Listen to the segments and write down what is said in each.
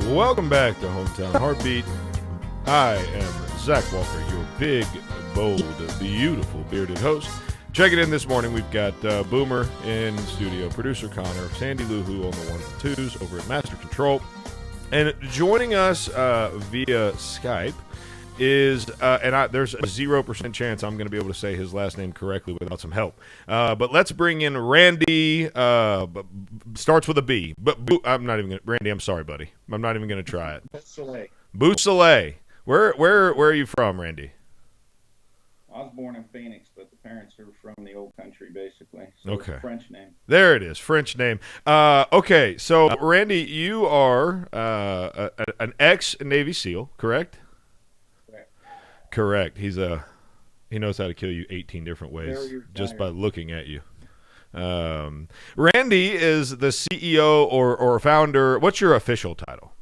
Welcome back to Hometown Heartbeat. I am Zach Walker, your big, bold, beautiful, bearded host. Checking in this morning, we've got Boomer in studio, producer Connor, Sandy Lou Who on the ones and twos over at Master Control. And joining us via Skype is, there's a 0% chance I'm going to be able to say his last name correctly without some help. But let's bring in Randy, starts with a B. But I'm not even going to, Randy, I'm sorry, buddy. I'm not even going to try it. Beausoleil. Beausoleil. Where are you from, Randy? I was born in Phoenix, but the parents are from the old country, basically. So Okay. It's a French name. There it is, French name. Okay, so Randy, you are an ex-Navy SEAL, correct? Correct. He knows how to kill you 18 different ways just by looking at you. Randy is the CEO or founder. What's your official title?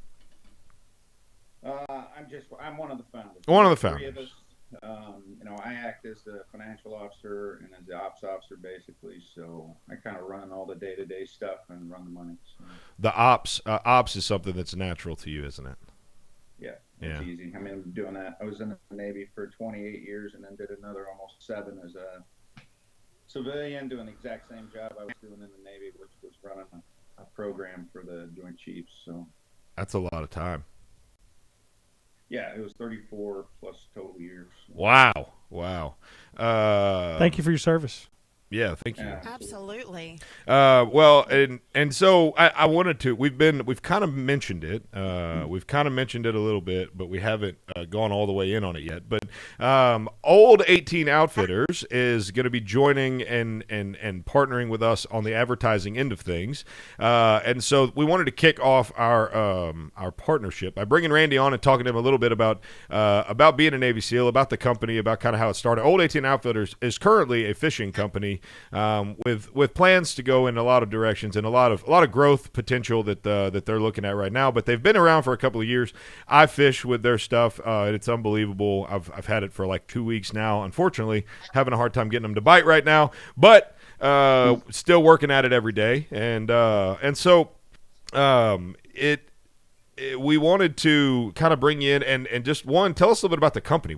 I'm one of the founders. One of the Three founders. of us. I act as the financial officer and as the ops officer, basically. So I kind of run all the day-to-day stuff and run the money. So. The ops is something that's natural to you, isn't it? Yeah, it's easy. I mean, I'm doing that. I was in the Navy for 28 years and then did another almost 7 as a civilian, doing the exact same job I was doing in the Navy, which was running a program for the Joint Chiefs. So that's a lot of time. Yeah, it was 34 plus total years. Wow. Thank you for your service. Yeah, thank you. Absolutely. Well, and so I wanted to. We've kind of mentioned it. We've kind of mentioned it a little bit, but we haven't gone all the way in on it yet. But Old 18 Outfitters is going to be joining and partnering with us on the advertising end of things. And so we wanted to kick off our partnership by bringing Randy on and talking to him a little bit about being a Navy SEAL, about the company, about kind of how it started. Old 18 Outfitters is currently a fishing company. With plans to go in a lot of directions and a lot of growth potential that they're looking at right now. But they've been around for a couple of years. I fish with their stuff, and it's unbelievable. I've had it for like 2 weeks now. Unfortunately, having a hard time getting them to bite right now, but still working at it every day. And so we wanted to kind of bring you in and just tell us a little bit about the company.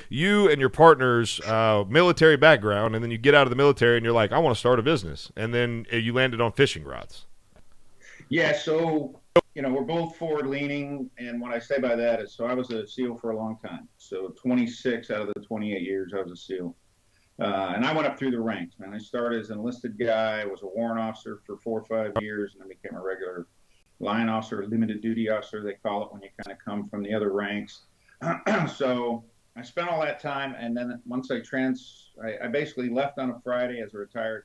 You and your partner's military background, and then you get out of the military and you're like, I want to start a business, and then you landed on fishing rods. Yeah, so we're both forward leaning, and what I say by that is, so I was a SEAL for a long time. So 26 out of the 28 years I was a SEAL. And I went up through the ranks, man. I started as an enlisted guy, was a warrant officer for 4 or 5 years, and then became a regular line officer, limited duty officer, they call it when you kind of come from the other ranks. So I spent all that time, and then once I basically left on a Friday as a retired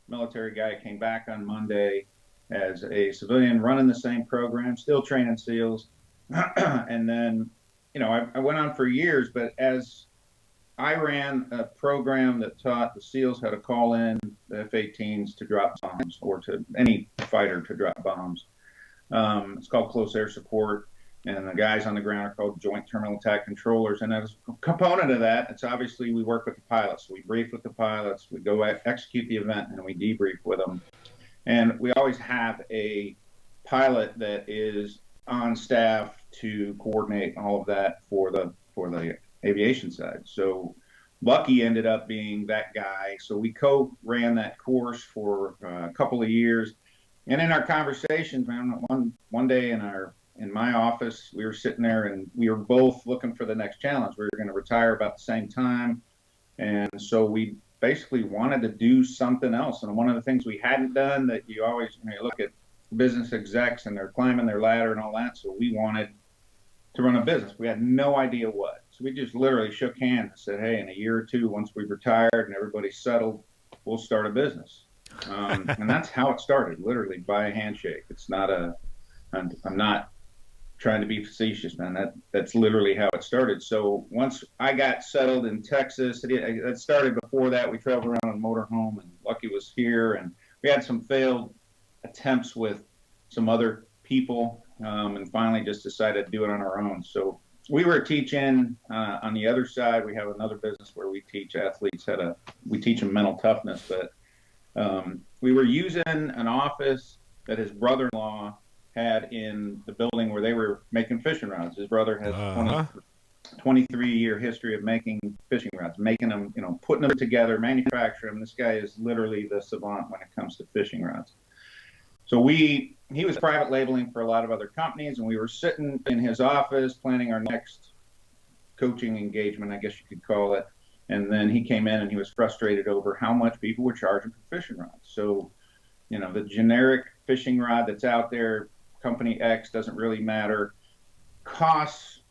military guy, came back on Monday as a civilian running the same program, still training SEALs. And then, I went on for years, but as I ran a program that taught the SEALs how to call in the F-18s to drop bombs, or to any fighter to drop bombs. It's called close air support, and the guys on the ground are called joint terminal attack controllers. And as a component of that, it's obviously we work with the pilots. So we brief with the pilots, we go execute the event, and we debrief with them. And we always have a pilot that is on staff to coordinate all of that for the aviation side. So Lucky ended up being that guy. So we co-ran that course for a couple of years. And in our conversations, man, one day in my office, we were sitting there and we were both looking for the next challenge. We were going to retire about the same time. And so we basically wanted to do something else. And one of the things we hadn't done that you always, you look at business execs and they're climbing their ladder and all that. So we wanted to run a business. We had no idea what. So we just literally shook hands and said, hey, in a year or two, once we've retired and everybody's settled, we'll start a business. And that's how it started, literally by a handshake. It's not I'm not trying to be facetious, man. That's literally how it started. So once I got settled in Texas, it started before that. We traveled around on a motorhome, and Lucky was here, and we had some failed attempts with some other people, and finally just decided to do it on our own. So we were teaching on the other side. We have another business where we teach athletes we teach them mental toughness, but we were using an office that his brother-in-law had in the building where they were making fishing rods. His brother has 23-year history of making fishing rods, making them, putting them together, manufacturing them. This guy is literally the savant when it comes to fishing rods. So he was private labeling for a lot of other companies, and we were sitting in his office planning our next coaching engagement, I guess you could call it. And then he came in and he was frustrated over how much people were charging for fishing rods. So, the generic fishing rod that's out there, company X, doesn't really matter, costs,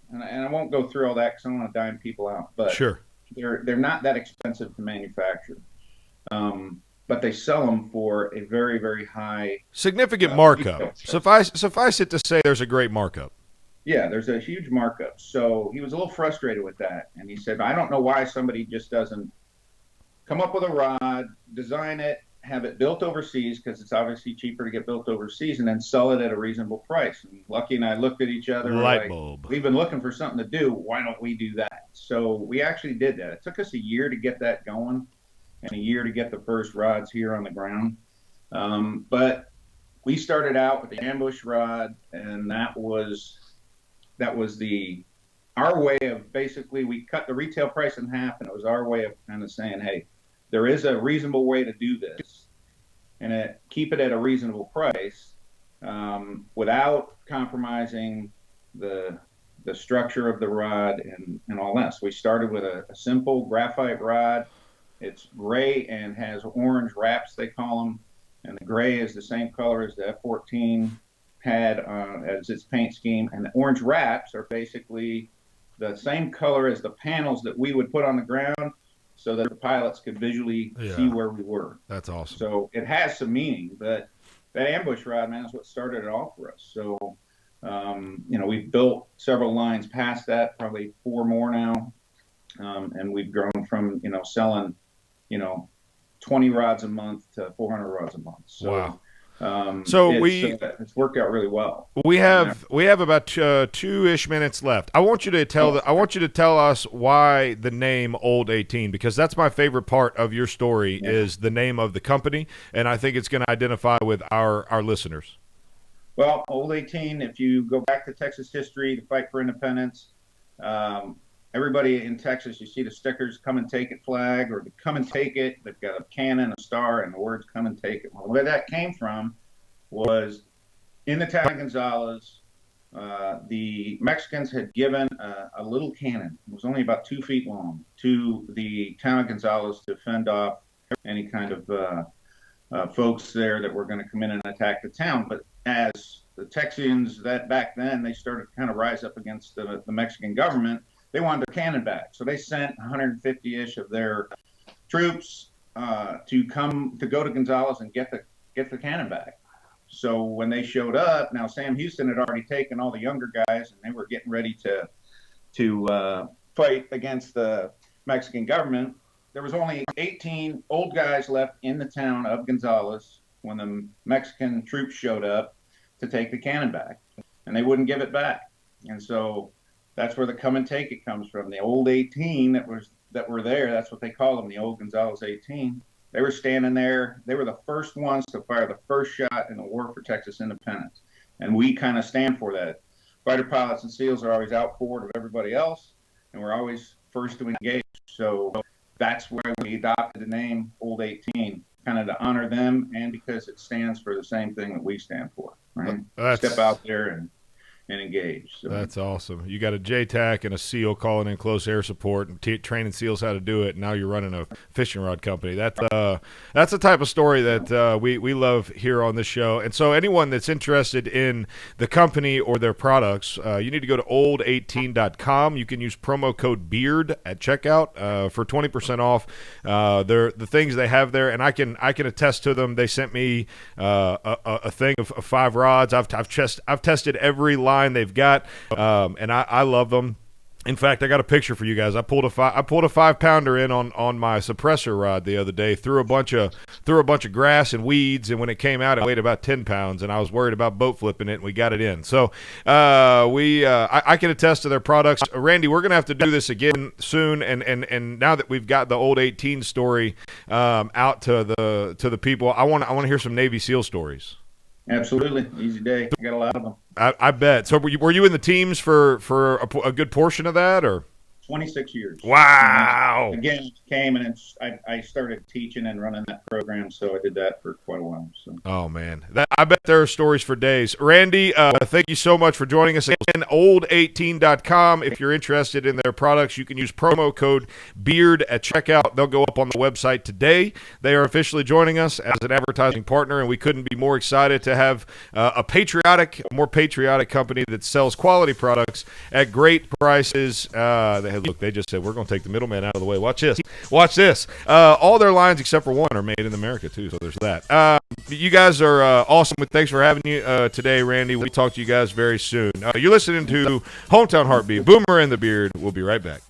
and I won't go through all that because I don't want to dime people out, but sure, they're not that expensive to manufacture. But they sell them for a very, very high significant markup. Suffice it to say, there's a great markup. Yeah, there's a huge markup. So he was a little frustrated with that, and he said, "I don't know why somebody just doesn't come up with a rod, design it, have it built overseas, because it's obviously cheaper to get built overseas, and then sell it at a reasonable price." And Lucky and I looked at each other, light bulb. We've been looking for something to do. Why don't we do that? So we actually did that. It took us a year to get that going, and a year to get the first rods here on the ground. But we started out with the ambush rod, and that was our way of, basically, we cut the retail price in half, and it was our way of kind of saying, hey, there is a reasonable way to do this, and keep it at a reasonable price without compromising the structure of the rod and all that. So we started with a simple graphite rod. It's gray and has orange wraps, they call them, and the gray is the same color as the F-14 had as its paint scheme, and the orange wraps are basically the same color as the panels that we would put on the ground so that the pilots could visually see where we were. That's awesome. So it has some meaning, but that ambush rod, man, is what started it all for us. So, we've built several lines past that, probably 4 more now, and we've grown from, selling, 20 rods a month to 400 rods a month. So, wow. It's worked out really well. We have about 2-ish minutes left. I want you to tell us why the name Old 18, because that's my favorite part of your story is the name of the company, and I think it's going to identify with our listeners. Well, Old 18, if you go back to Texas history, to fight for independence, everybody in Texas, you see the stickers, "Come and Take It" flag, or the "Come and Take It." They've got a cannon, a star, and the words "Come and Take It." Well, where that came from was in the town of Gonzales, the Mexicans had given a little cannon. It was only about 2 feet long to the town of Gonzales to fend off any kind of folks there that were going to come in and attack the town. But as the Texians that back then, they started to kind of rise up against the Mexican government, they wanted their cannon back. So they sent 150-ish of their troops to go to Gonzales and get the cannon back. So when they showed up, now Sam Houston had already taken all the younger guys, and they were getting ready to fight against the Mexican government. There was only 18 old guys left in the town of Gonzales when the Mexican troops showed up to take the cannon back, and they wouldn't give it back. And so that's where the "Come and Take It" comes from. The Old 18 that were there, that's what they call them, the Old Gonzales 18. They were standing there. They were the first ones to fire the first shot in the war for Texas independence. And we kind of stand for that. Fighter pilots and SEALs are always out forward of everybody else, and we're always first to engage. So that's why we adopted the name Old 18, kind of to honor them, and because it stands for the same thing that we stand for, right? Step out there and engage. So. That's awesome. You got a JTAC and a SEAL calling in close air support and training SEALs how to do it. And now you're running a fishing rod company. That's the type of story that we love here on this show. And so anyone that's interested in the company or their products, you need to go to old18.com. You can use promo code BEARD at checkout for 20% off. The things they have there, and I can attest to them. They sent me a thing of 5 rods. I've tested every line they've got, and I love them. In fact, I got a picture for you guys. I pulled a 5-pounder in on my suppressor rod the other day, through a bunch of grass and weeds, and when it came out, it weighed about 10 pounds, and I was worried about boat flipping it, and we got it in. So I can attest to their products. Randy, we're gonna have to do this again soon, and now that we've got the Old 18 story out to the people, I want to hear some Navy SEAL stories. Absolutely. Easy day. I got a lot of them. I bet. So were you in the teams for a good portion of that, or? 26 years. Wow. Again, it came and I started teaching and running that program, so I did that for quite a while. So. Oh, man. I bet there are stories for days. Randy, thank you so much for joining us. Again, old18.com. If you're interested in their products, you can use promo code BEARD at checkout. They'll go up on the website today. They are officially joining us as an advertising partner, and we couldn't be more excited to have a more patriotic company that sells quality products at great prices. Look, they just said, we're going to take the middleman out of the way. Watch this. Watch this. All their lines except for one are made in America, too, so there's that. You guys are awesome. Thanks for having you today, Randy. We'll talk to you guys very soon. You're listening to Hometown Heartbeat, Boomer and the Beard. We'll be right back.